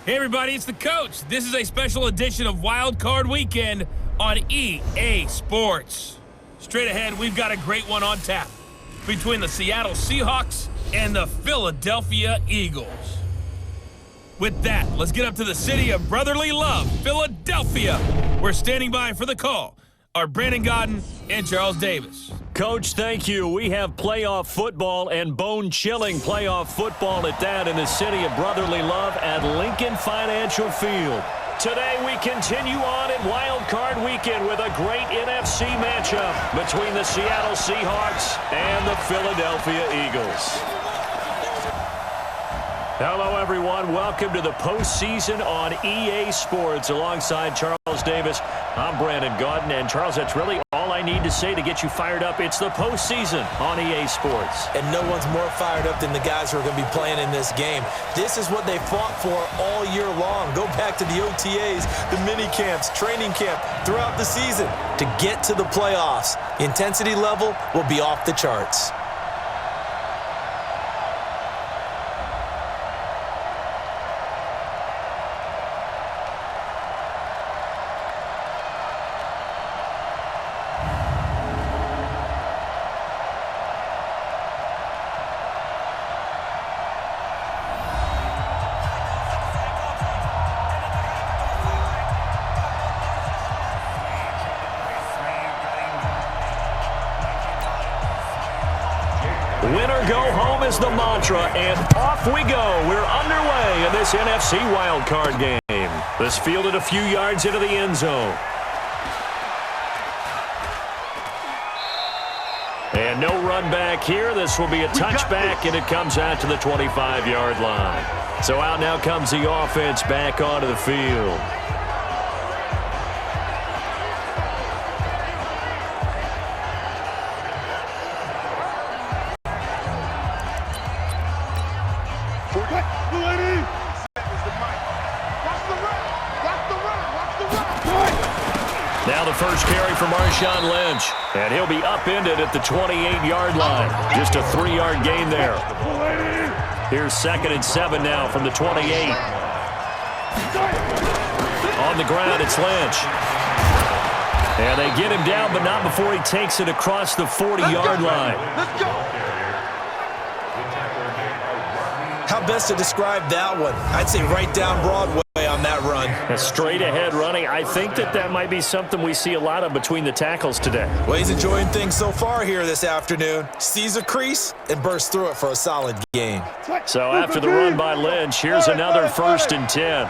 Hey everybody, it's the coach. This is a special edition of Wild Card Weekend on EA Sports. Straight ahead, we've got a great one on tap between the Seattle Seahawks and the Philadelphia Eagles. With that, let's get up to the city of brotherly love, Philadelphia. We're standing by for the call are Brandon Godden and Charles Davis. Coach, thank you. We have playoff football and bone-chilling playoff football at that in the city of brotherly love at Lincoln Financial Field. Today we continue on in Wild Card Weekend with a great NFC matchup between the Seattle Seahawks and the Philadelphia Eagles. Hello, everyone. Welcome to the postseason on EA Sports. Alongside Charles Davis, I'm Brandon Godden. And, Charles, that's really all I need to say to get you fired up. It's the postseason on EA Sports. And no one's more fired up than the guys who are going to be playing in this game. This is what they fought for all year long. Go back to the OTAs, the mini camps, training camp, throughout the season to get to the playoffs. The intensity level will be off the charts. Winner go home is the mantra, and off we go. We're underway in this NFC wildcard game. This fielded a few yards into the end zone. And no run back here. This will be a touchback, and it comes out to the 25-yard line. So out now comes the offense back onto the field. Now the first carry for Marshawn Lynch, and he'll be upended at the 28-yard line. Just a 3-yard gain there. Here's 2nd and 7 now from the 28. On the ground, it's Lynch. And they get him down, but not before he takes it across the 40-yard line. How best to describe that one? I'd say right down Broadway on that run. A straight-ahead running. I think that might be something we see a lot of between the tackles today. Well, he's enjoying things so far here this afternoon. Sees a crease and bursts through it for a solid gain. So after the run by Lynch, here's another 1st and 10.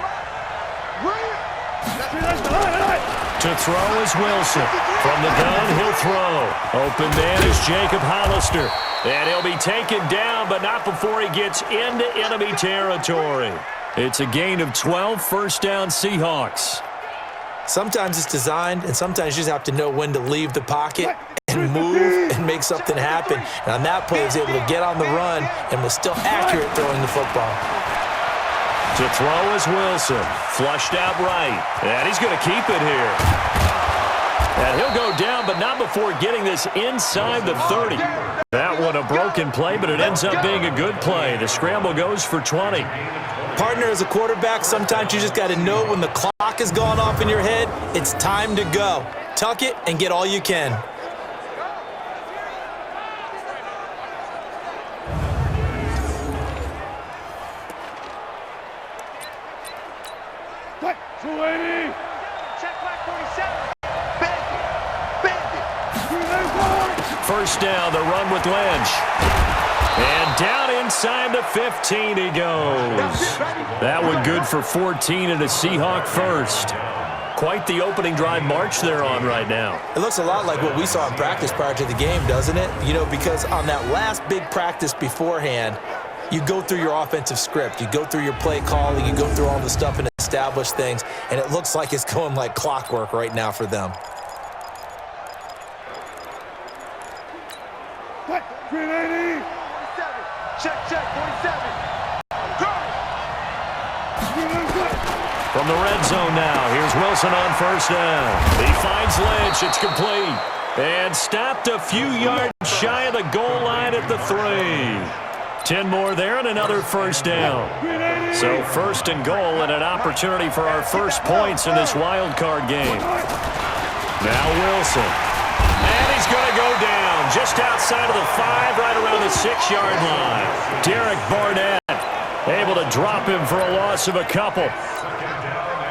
To throw is Wilson. From the gun, he'll throw. Open man is Jacob Hollister. And he'll be taken down, but not before he gets into enemy territory. It's a gain of 12, first down Seahawks. Sometimes it's designed, and sometimes you just have to know when to leave the pocket and move and make something happen. And on that play, he was able to get on the run and was still accurate throwing the football. To throw is Wilson. Flushed out right. And he's going to keep it here. And he'll go down, but not before getting this inside the 30. That one a broken play, but it ends up being a good play. The scramble goes for 20. Partner, as a quarterback, sometimes you just got to know when the clock has gone off in your head, it's time to go. Tuck it and get all you can. First down, the run with Lynch. And down inside the 15 he goes. That one good for 14 and a Seahawk first. Quite the opening drive march they're on right now. It looks a lot like what we saw in practice prior to the game, doesn't it? You know, because on that last big practice beforehand, you go through your offensive script. You go through your play calling. You go through all the stuff and establish things. And it looks like it's going like clockwork right now for them. Check, 47. From the red zone now, here's Wilson on first down. He finds Lynch, it's complete. And stopped a few yards shy of the goal line at the 3. 10 more there and another first down. So first and goal and an opportunity for our first points in this wild card game. Now Wilson. And he's going to go down just outside of the 5, right around the 6-yard line. Derek Barnett able to drop him for a loss of a couple.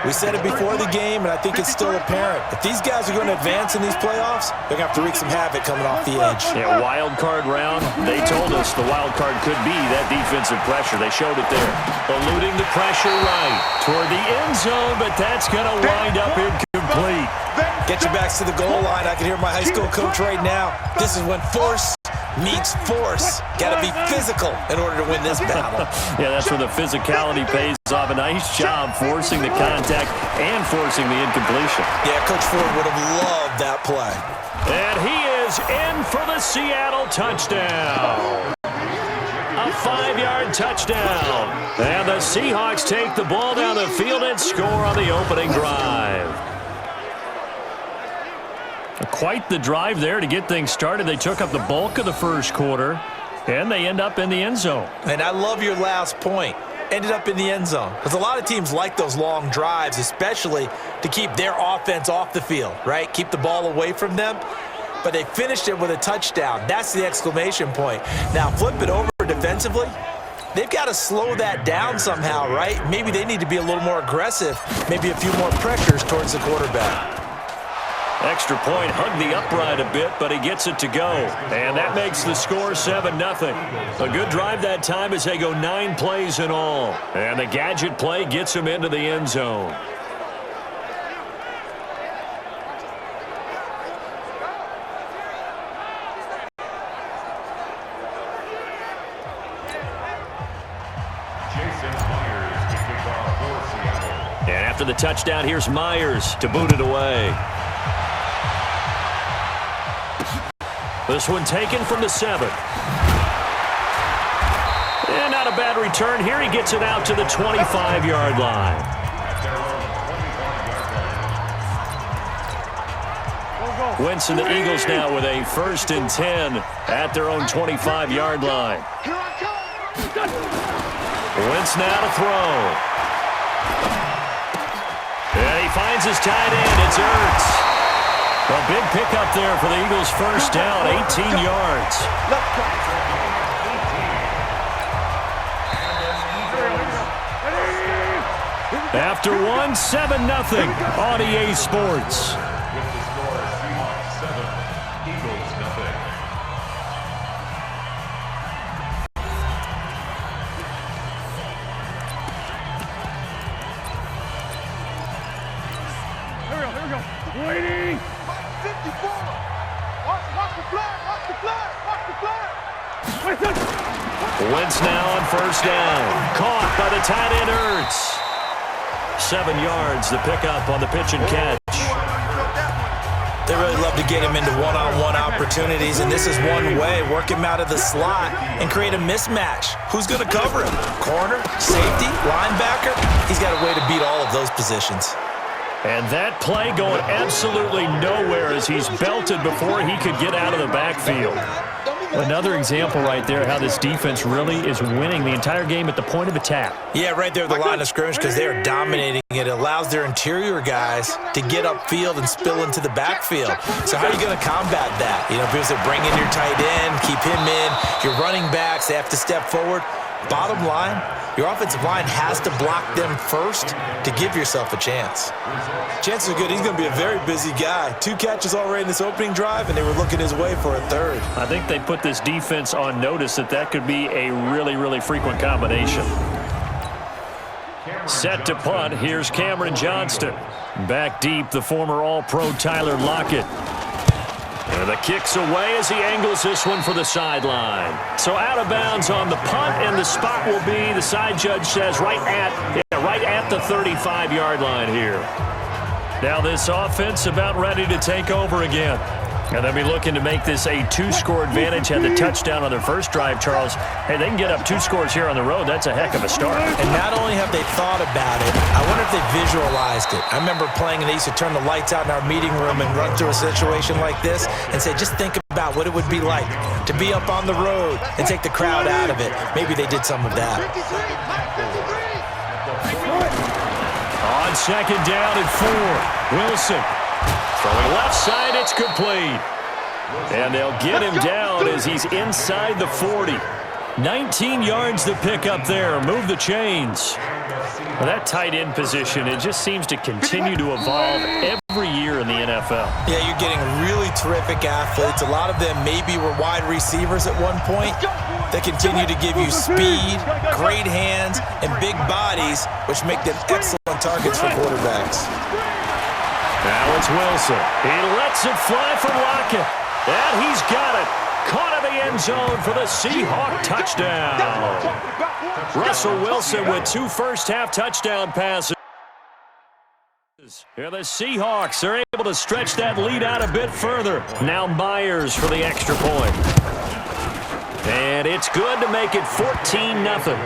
We said it before the game, and I think it's still apparent. If these guys are going to advance in these playoffs, they're going to have to wreak some havoc coming off the edge. Yeah, wild card round. They told us the wild card could be that defensive pressure. They showed it there. Eluding the pressure right toward the end zone, but that's going to wind up incomplete. Get your backs to the goal line. I can hear my high school coach right now. This is when force meets force. Got to be physical in order to win this battle. Yeah, that's where the physicality pays off. A nice job forcing the contact and forcing the incompletion. Yeah, Coach Ford would have loved that play. And he is in for the Seattle touchdown. A 5-yard touchdown. And the Seahawks take the ball down the field and score on the opening drive. Quite the drive there to get things started. They took up the bulk of the first quarter, and they end up in the end zone. And I love your last point. Ended up in the end zone. Because a lot of teams like those long drives, especially to keep their offense off the field, right? Keep the ball away from them. But they finished it with a touchdown. That's the exclamation point. Now, flip it over defensively. They've got to slow that down somehow, right? Maybe they need to be a little more aggressive. Maybe a few more pressures towards the quarterback. Extra point, hugged the upright a bit, but he gets it to go. And that makes the score 7-0. A good drive that time as they go 9 plays in all. And the gadget play gets him into the end zone. And after the touchdown, here's Myers to boot it away. This one taken from the 7. And not a bad return here. He gets it out to the 25-yard line. Wentz and the Eagles now with a 1st and 10 at their own 25-yard line. Wentz now to throw. And he finds his tight end. It's Ertz. A big pickup there for the Eagles' first down, 18 yards. After one, 7-0 on EA Sports. Here we go. Waiting. 54. Watch the flag. Wentz now on first down. Caught by the tight end Ertz. 7 yards, the pickup on the pitch and catch. They really love to get him into one-on-one opportunities, and this is one way. Work him out of the slot and create a mismatch. Who's going to cover him? Corner, safety, linebacker? He's got a way to beat all of those positions. And that play going absolutely nowhere as he's belted before he could get out of the backfield. Another example right there how this defense really is winning the entire game at the point of attack. Yeah, right there at the line of scrimmage because they are dominating. It allows their interior guys to get upfield and spill into the backfield. So how are you going to combat that? You know, people say bring in your tight end, keep him in. Your running backs, they have to step forward. Bottom line, your offensive line has to block them first to give yourself a chance. Chances are good. He's going to be a very busy guy. 2 catches already in this opening drive, and they were looking his way for a 3rd. I think they put this defense on notice that could be a really, really frequent combination. Set to punt. Here's Cameron Johnston. Back deep, the former All-Pro Tyler Lockett. And the kick's away as he angles this one for the sideline. So out of bounds on the punt, and the spot will be, the side judge says, right at the 35-yard line here. Now this offense about ready to take over again. And they'll be looking to make this a 2-score advantage. Had the touchdown on their first drive, Charles. Hey, they can get up 2 scores here on the road. That's a heck of a start. And not only have they thought about it, I wonder if they visualized it. I remember playing, and they used to turn the lights out in our meeting room and run through a situation like this and say, just think about about what it would be like to be up on the road and take the crowd out of it. Maybe they did some of that. On second down and 4, Wilson. Throwing left side, it's complete. And they'll get him down as he's inside the 40. 19 yards to pick up there. Move the chains. Well, that tight end position, it just seems to continue to evolve every year in the NFL. Yeah, you're getting really terrific athletes. A lot of them maybe were wide receivers at one point. They continue to give you speed, great hands, and big bodies, which make them excellent targets for quarterbacks. Now it's Wilson. He lets it fly from Lockett. And he's got it. Caught in the end zone for the Seahawk touchdown. Russell Wilson with 2 first-half touchdown passes. Here the Seahawks are able to stretch that lead out a bit further. Now Myers for the extra point. And it's good to make it 14-0.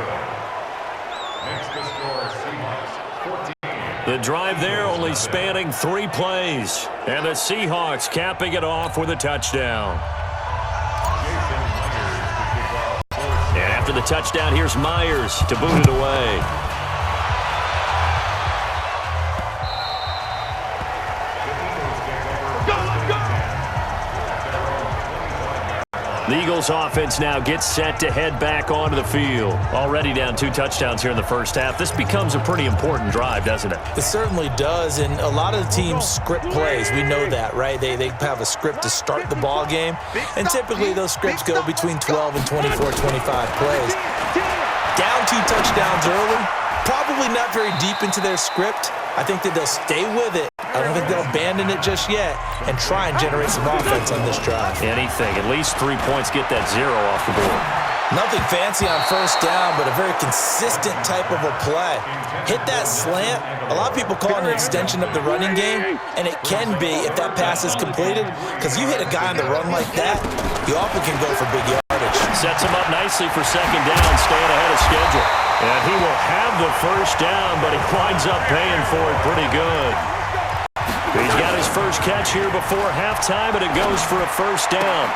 The drive there only spanning 3 plays. And the Seahawks capping it off with a touchdown. And after the touchdown, here's Myers to boot it away. The Eagles offense now gets set to head back onto the field. Already down 2 touchdowns here in the first half. This becomes a pretty important drive, doesn't it? It certainly does, and a lot of the teams script plays. We know that, right? They have a script to start the ball game, and typically those scripts go between 12 and 24, 25 plays. Down 2 touchdowns early, probably not very deep into their script. I think that they'll stay with it. I don't think they'll abandon it just yet and try and generate some offense on this drive. Anything. At least 3 points. Get that 0 off the board. Nothing fancy on first down, but a very consistent type of a play. Hit that slant. A lot of people call it an extension of the running game, and it can be if that pass is completed, because you hit a guy on the run like that, you often can go for big yardage. Sets him up nicely for second down, staying ahead of schedule. And he will have the first down, but he winds up paying for it pretty good. He's got his first catch here before halftime, and it goes for a first down.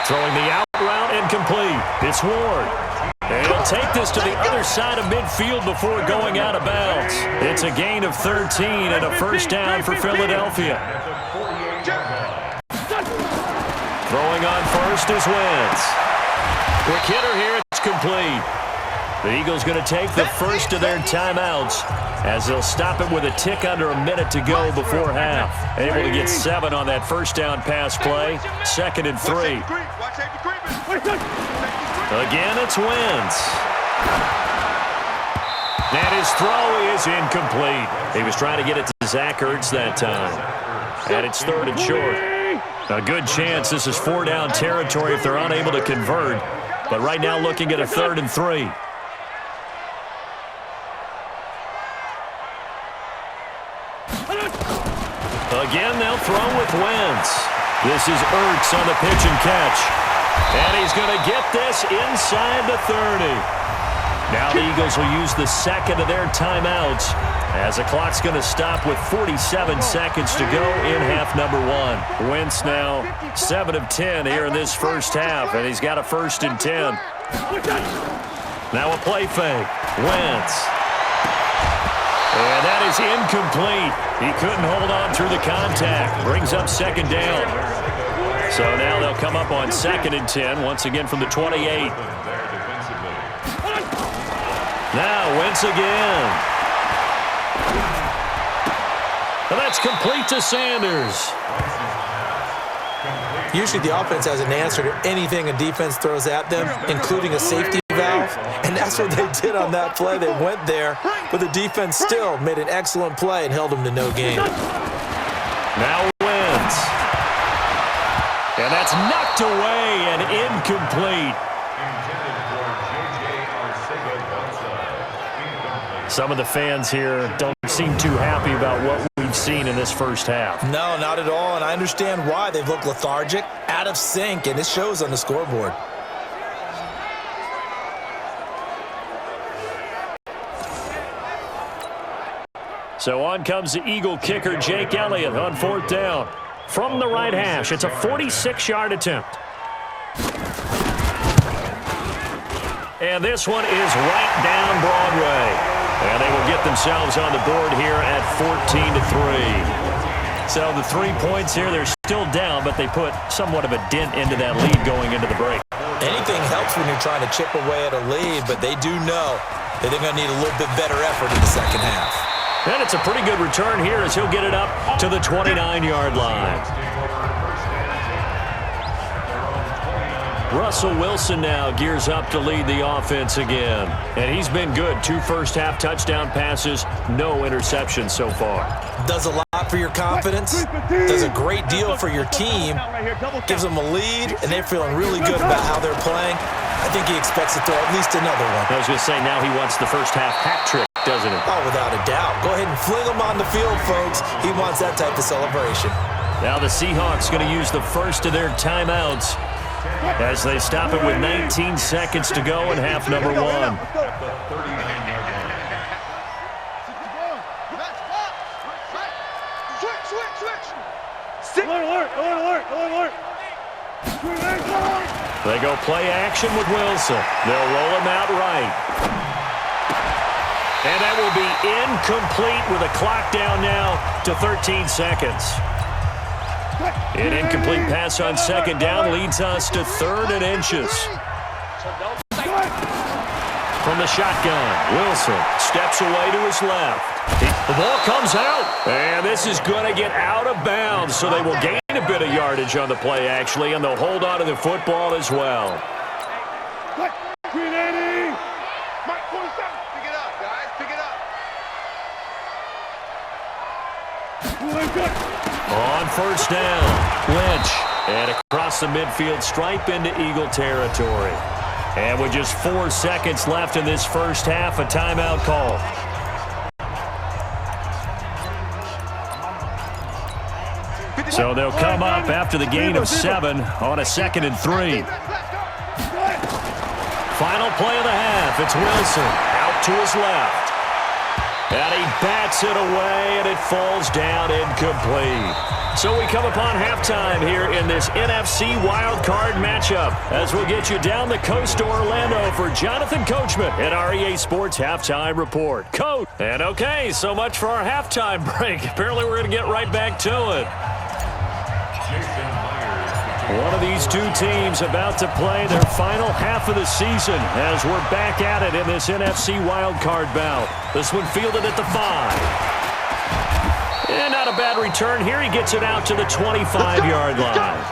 Throwing the out route incomplete. It's Ward. And he'll take this to the other side of midfield before going out of bounds. It's a gain of 13 and a first down for Philadelphia. Throwing on first is Wentz. Quick hitter here, it's complete. The Eagles going to take the first of their timeouts as they'll stop it with a tick under a minute to go before half. Able to get 7 on that first down pass play. 2nd and 3. Again, it's Wentz. And his throw is incomplete. He was trying to get it to Zach Ertz that time. And it's 3rd and short. A good chance this is 4-down territory if they're unable to convert. But right now looking at a 3rd and 3. Again, they'll throw with Wentz. This is Ertz on the pitch and catch. And he's going to get this inside the 30. Now the Eagles will use the 2nd of their timeouts as the clock's going to stop with 47 seconds to go in half number 1. Wentz now 7 of 10 here in this first half, and he's got a 1st and 10. Now a play fake. Wentz. And that is incomplete. He couldn't hold on through the contact. Brings up 2nd down. So now they'll come up on 2nd and 10, once again from the 28. Now Wentz again. And that's complete to Sanders. Usually the offense has an answer to anything a defense throws at them, including a safety valve, and that's what they did on that play. They went there, but the defense still made an excellent play and held them to no gain. Now Wentz. And that's knocked away and incomplete. Some of the fans here don't seem too happy about what we've seen in this first half. No, not at all, and I understand why. They've looked lethargic, out of sync, and it shows on the scoreboard. So on comes the Eagle kicker, Jake Elliott, on 4th down. From the right hash, it's a 46-yard attempt. And this one is right down Broadway. And they will get themselves on the board here at 14-3. So the 3 points here, they're still down, but they put somewhat of a dent into that lead going into the break. Anything helps when you're trying to chip away at a lead, but they do know that they're going to need a little bit better effort in the second half. And it's a pretty good return here as he'll get it up to the 29-yard line. Russell Wilson now gears up to lead the offense again. And he's been good. 2 first-half touchdown passes, no interceptions so far. Does a lot for your confidence, does a great deal for your team, gives them a lead, and they're feeling really good about how they're playing. I think he expects to throw at least another one. I was going to say, now he wants the first-half hat trick, doesn't he? Oh, without a doubt. Go ahead and fling him on the field, folks. He wants that type of celebration. Now the Seahawks going to use the first of their timeouts as they stop it with 19 seconds to go in half number 1. They go play action with Wilson. They'll roll him out right. And that will be incomplete with a clock down now to 13 seconds. An incomplete pass on second down leads us to 3rd and inches. From the shotgun, Wilson steps away to his left. The ball comes out, and this is going to get out of bounds, so they will gain a bit of yardage on the play, actually, and they'll hold on to the football as well. Green 80! Mike 27! Pick it up, guys. Pick it up. On first down, Lynch, and across the midfield stripe into Eagle territory. And with just 4 seconds left in this first half, a timeout call. So they'll come up after the gain of 7 on a 2nd and 3. Final play of the half. It's Wilson out to his left. And he bats it away, and it falls down incomplete. So we come upon halftime here in this NFC wildcard matchup as we'll get you down the coast to Orlando for Jonathan Coachman at our EA Sports Halftime Report. Coach. And okay, so much for our halftime break. Apparently we're going to get right back to it. One of these two teams about to play their final half of the season as we're back at it in this NFC wildcard bout. This one fielded at the 5. And not a bad return here. He gets it out to the 25-yard line.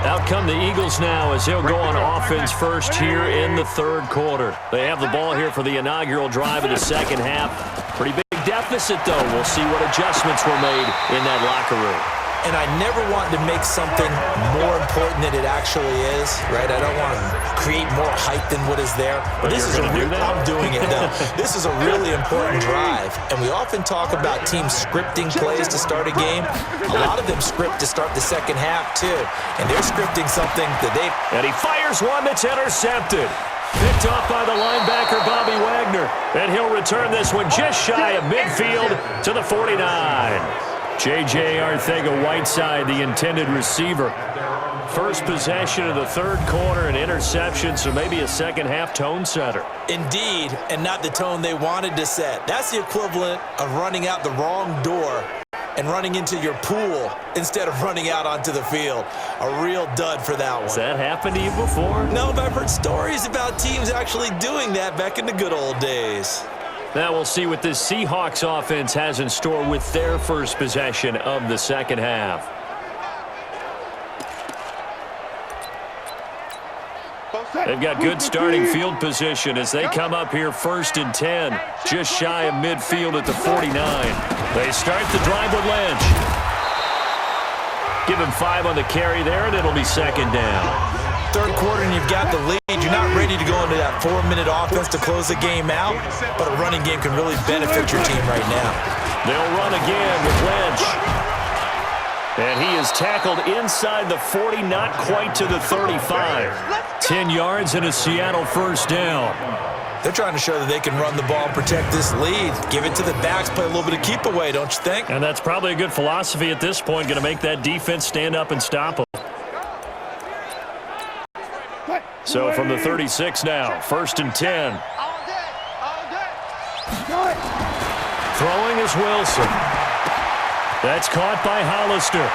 Out come the Eagles now as they'll go on offense first here in the 3rd quarter. They have the ball here for the inaugural drive of the second half. Pretty big deficit, though. We'll see what adjustments were made in that locker room. And I never want to make something more important than it actually is, right? I don't want to create more hype than what is there. But this is I'm doing it, though. This is a really important drive. And we often talk about teams scripting plays to start a game. A lot of them script to start the second half, too. And they're scripting something that they... And he fires one that's intercepted. Picked off by the linebacker, Bobby Wagner. And he'll return this one just shy of midfield to the 49. J.J. Arcega-Whiteside, the intended receiver. First possession of the 3rd quarter, an interception, so maybe a second-half tone setter. Indeed, and not the tone they wanted to set. That's the equivalent of running out the wrong door and running into your pool instead of running out onto the field. A real dud for that one. Has that happened to you before? No, but I've heard stories about teams actually doing that back in the good old days. Now we'll see what this Seahawks offense has in store with their first possession of the second half. They've got good starting field position as they come up here 1st and 10, just shy of midfield at the 49. They start the drive with Lynch. Give him 5 on the carry there, and it'll be 2nd down. 3rd quarter, and you've got the lead. You're not ready to go into that 4-minute offense to close the game out, but a running game can really benefit your team right now. They'll run again with Lynch. And he is tackled inside the 40, not quite to the 35. 10 yards and a Seattle first down. They're trying to show that they can run the ball and protect this lead. Give it to the backs, play a little bit of keep away, don't you think? And that's probably a good philosophy at this point, going to make that defense stand up and stop them. So from the 36 now, 1st and 10. Throwing is Wilson. That's caught by Hollister.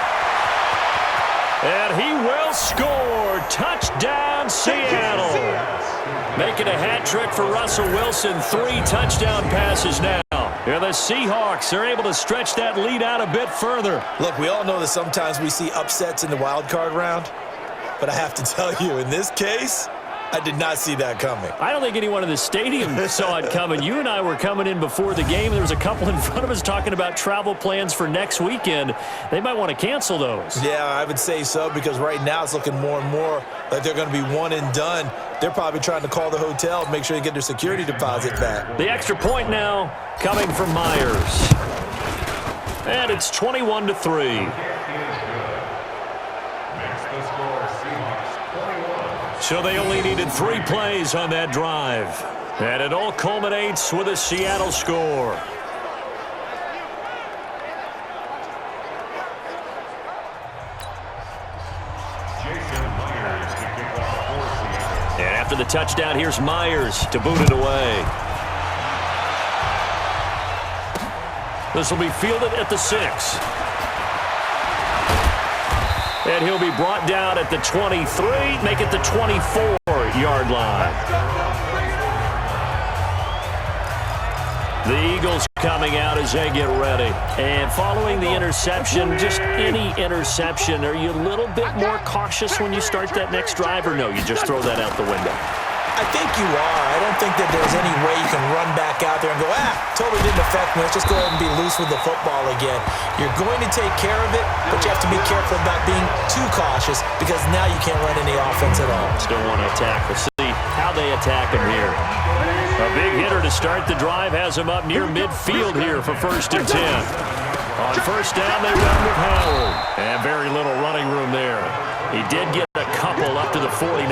And he will score. Touchdown, Seattle. Making a hat trick for Russell Wilson. 3 touchdown passes now. And the Seahawks are able to stretch that lead out a bit further. Look, we all know that sometimes we see upsets in the wild card round. But I have to tell you, in this case, I did not see that coming. I don't think anyone in the stadium saw it coming. You and I were coming in before the game. There was a couple in front of us talking about travel plans for next weekend. They might want to cancel those. Yeah, I would say so, because right now it's looking more and more like they're going to be one and done. They're probably trying to call the hotel and make sure they get their security deposit back. The extra point now coming from Myers. And it's 21-3. So they only needed 3 plays on that drive. And it all culminates with a Seattle score. And after the touchdown, here's Myers to boot it away. This will be fielded at the 6. And he'll be brought down at the 23, make it the 24-yard line. The Eagles coming out as they get ready. And following the interception, just any interception, are you a little bit more cautious when you start that next drive, or no, you just throw that out the window? I think you are. I don't think that there's any way you can run back out there and go, totally didn't affect me. Let's just go ahead and be loose with the football again. You're going to take care of it, but you have to be careful about being too cautious, because now you can't run any offense at all. Still want to attack. We'll see how they attack him here. A big hitter to start the drive has him up near midfield here for 1st and 10. On 1st down, they run with Howard. And very little running room there. He did get a couple up to the 49.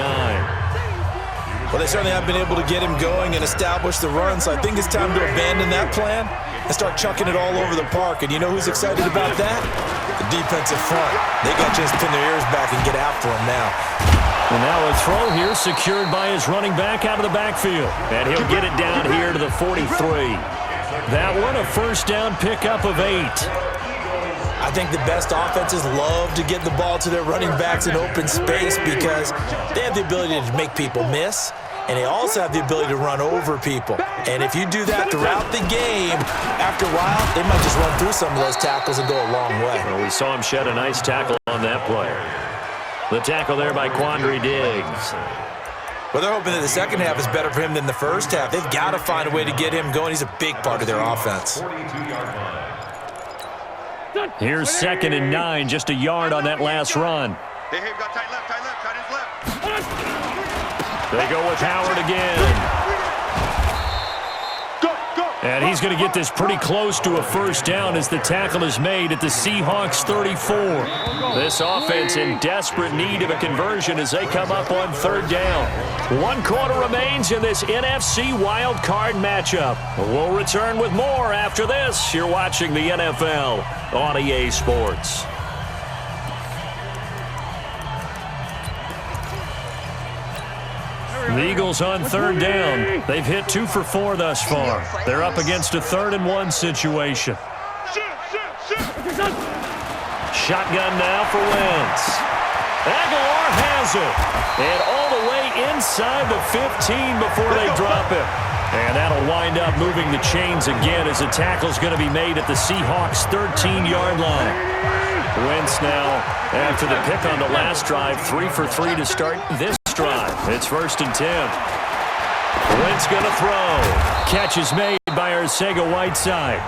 Well, they certainly have been able to get him going and establish the run, so I think it's time to abandon that plan and start chucking it all over the park. And you know who's excited about that? The defensive front. They got a chance to pin their ears back and get after him now. And now a throw here secured by his running back out of the backfield. And he'll get it down here to the 43. That one a 1st down pickup of 8. I think the best offenses love to get the ball to their running backs in open space, because they have the ability to make people miss, and they also have the ability to run over people. And if you do that throughout the game, after a while, they might just run through some of those tackles and go a long way. Well, we saw him shed a nice tackle on that play. The tackle there by Quandre Diggs. Well, they're hoping that the second half is better for him than the first half. They've got to find a way to get him going. He's a big part of their offense. Here's 2nd and 9, just a yard on that last run. Hey, we've got tight left, tight his left. They go with Howard again. And he's going to get this pretty close to a 1st down as the tackle is made at the Seahawks 34. This offense in desperate need of a conversion as they come up on 3rd down. 1 quarter remains in this NFC wild card matchup. We'll return with more after this. You're watching the NFL on EA Sports. The Eagles on 3rd down. They've hit 2 for 4 thus far. They're up against a 3rd and 1 situation. Shotgun now for Wentz. Aguilar has it. And all the way inside the 15 before they drop it. And that'll wind up moving the chains again as the tackle's going to be made at the Seahawks 13-yard line. Wentz now, after the pick on the last drive, 3 for 3 to start this drive. It's 1st and 10. Wentz going to throw. Catch is made by Arcega-Whiteside.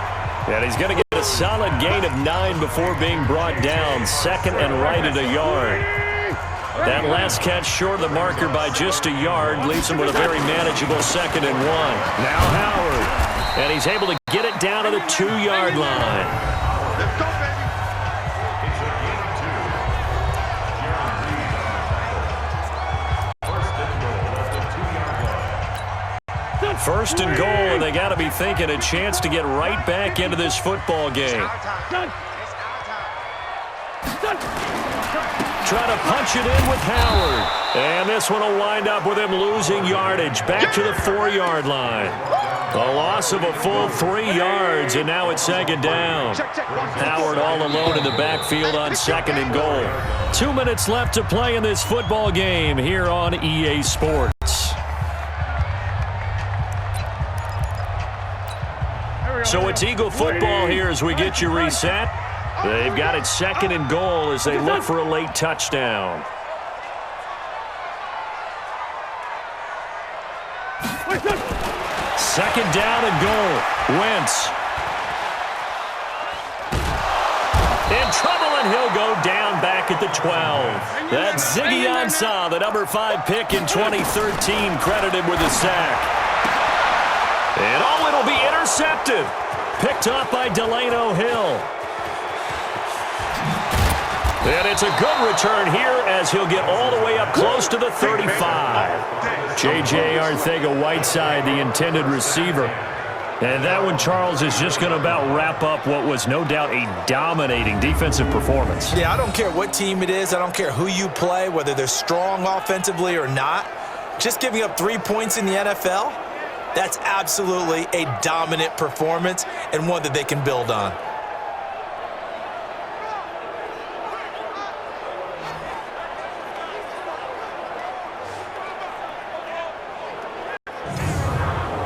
And he's going to get a solid gain of 9 before being brought down. 2nd and right at a yard. That last catch short of the marker by just a yard leaves him with a very manageable 2nd and 1. Now Howard. And he's able to get it down to the 2-yard line. Let's go, baby. First and goal, and they got to be thinking a chance to get right back into this football game. Try to punch it in with Howard. And this one will wind up with him losing yardage back to the 4-yard line. A loss of a full 3 yards, and now it's second down. Howard all alone in the backfield on second and goal. 2 minutes left to play in this football game here on EA Sports. So it's Eagle football here as we get you reset. They've got it second and goal as they look for a late touchdown. Second down and goal. Wentz. In trouble, and he'll go down back at the 12. That's Ziggy Ansah, the number 5 pick in 2013, credited with a sack. And it'll be intercepted. Picked off by Delano Hill. And it's a good return here as he'll get all the way up close to the 35. J.J. Arcega-Whiteside, the intended receiver. And that one, Charles, is just going to about wrap up what was no doubt a dominating defensive performance. Yeah, I don't care what team it is. I don't care who you play, whether they're strong offensively or not. Just giving up 3 points in the NFL, that's absolutely a dominant performance and one that they can build on.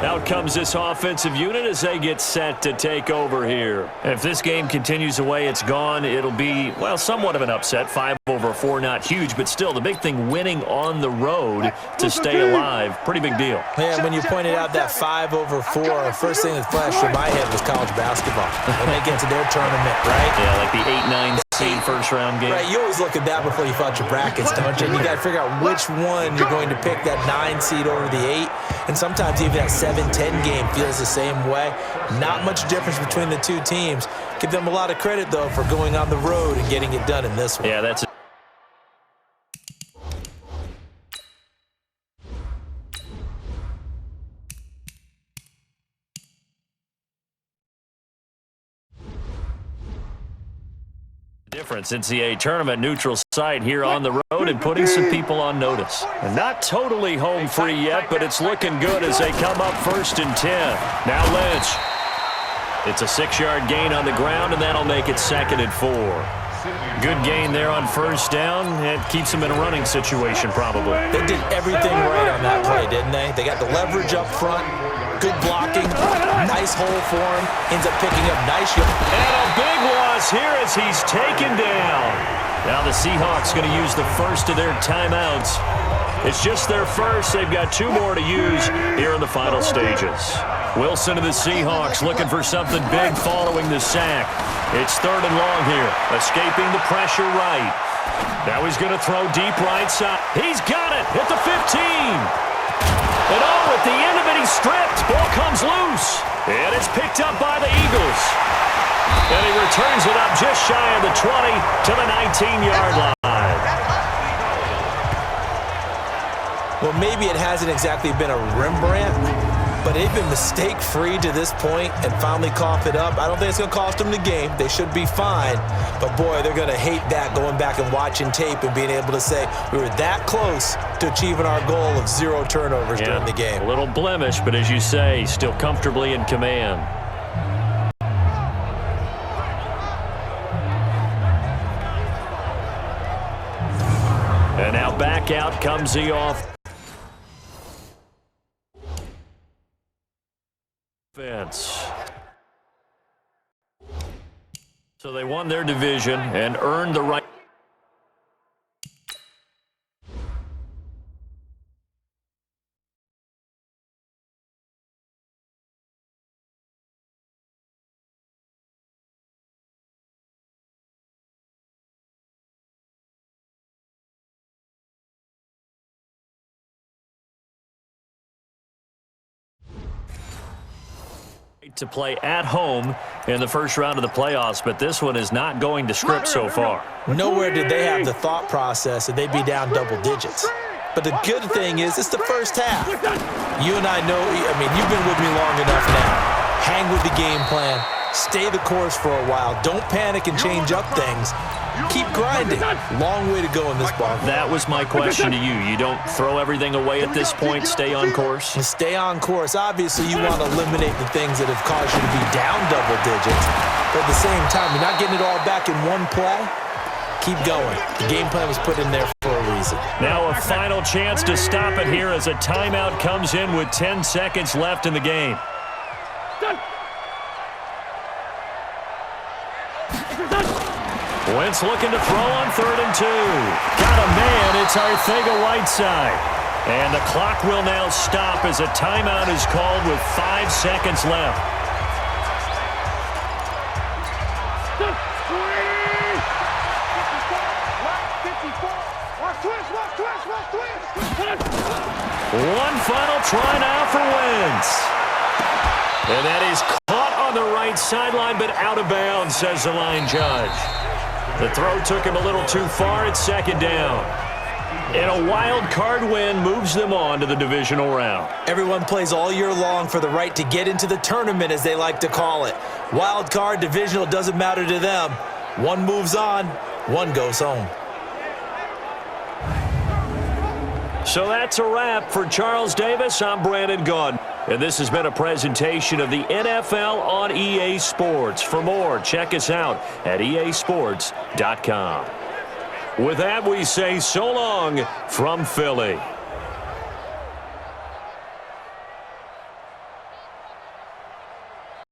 Out comes this offensive unit as they get set to take over here. If this game continues the way it's gone, it'll be, well, somewhat of an upset. 5-4, not huge, but still the big thing, winning on the road to stay alive. Pretty big deal. Yeah, when you pointed out that 5-4, first thing that flashed in my head was college basketball. When they get to their tournament, right? Yeah, like the 8-9 seed first-round game. Right, you always look at that before you fill out your brackets, don't you? And you got to figure out which one you're going to pick, that 9 seed over the 8. And sometimes even that 7-10 game feels the same way. Not much difference between the two teams. Give them a lot of credit, though, for going on the road and getting it done in this one. Yeah, that's it. Difference. NCAA tournament neutral site here on the road and putting some people on notice. And not totally home free yet, but it's looking good as they come up 1st and 10. Now Lynch. It's a 6-yard gain on the ground, and that'll make it 2nd and 4. Good gain there on 1st down. It keeps them in a running situation probably. They did everything right on that play, didn't they? They got the leverage up front. Good blocking. Nice hole for him. Ends up picking up nice. And a big loss here as he's taken down. Now the Seahawks going to use the first of their timeouts. It's just their first. They've got 2 more to use here in the final stages. Wilson of the Seahawks looking for something big following the sack. It's 3rd and long here. Escaping the pressure right. Now he's going to throw deep right side. He's got it at the 15. And at the end of it, he's stripped. Ball comes loose. And it's picked up by the Eagles. And he returns it up just shy of the 20 to the 19-yard line. Well, maybe it hasn't exactly been a Rembrandt, but they've been mistake-free to this point and finally cough it up. I don't think it's going to cost them the game. They should be fine. But, boy, they're going to hate that, going back and watching tape and being able to say we were that close to achieving our goal of 0 turnovers during the game. A little blemish, but as you say, still comfortably in command. And now back out comes the offense. So they won their division and earned the right. To play at home in the first round of the playoffs, but this one is not going to script so far. Nowhere did they have the thought process that they'd be down double digits. But the good thing is it's the first half. You and I know, you've been with me long enough now. Hang with the game plan. Stay the course for a while. Don't panic and change up things. Keep grinding. Long way to go in this ball game. That was my question to you. You don't throw everything away at this point. Stay on course? Stay on course. Obviously, you want to eliminate the things that have caused you to be down double digits. But at the same time, you're not getting it all back in one play. Keep going. The game plan was put in there for a reason. Now a final chance to stop it here as a timeout comes in with 10 seconds left in the game. Wentz looking to throw on 3rd and 2. Got a man. It's Arcega-Whiteside. And the clock will now stop as a timeout is called with 5 seconds left. One final try now for Wentz. And that is caught on the right sideline, but out of bounds, says the line judge. The throw took him a little too far. It's 2nd down. And a wild card win moves them on to the divisional round. Everyone plays all year long for the right to get into the tournament, as they like to call it. Wild card, divisional, doesn't matter to them. One moves on, one goes home. So that's a wrap for Charles Davis. I'm Brandon Gaudin. And this has been a presentation of the NFL on EA Sports. For more, check us out at easports.com. With that, we say so long from Philly.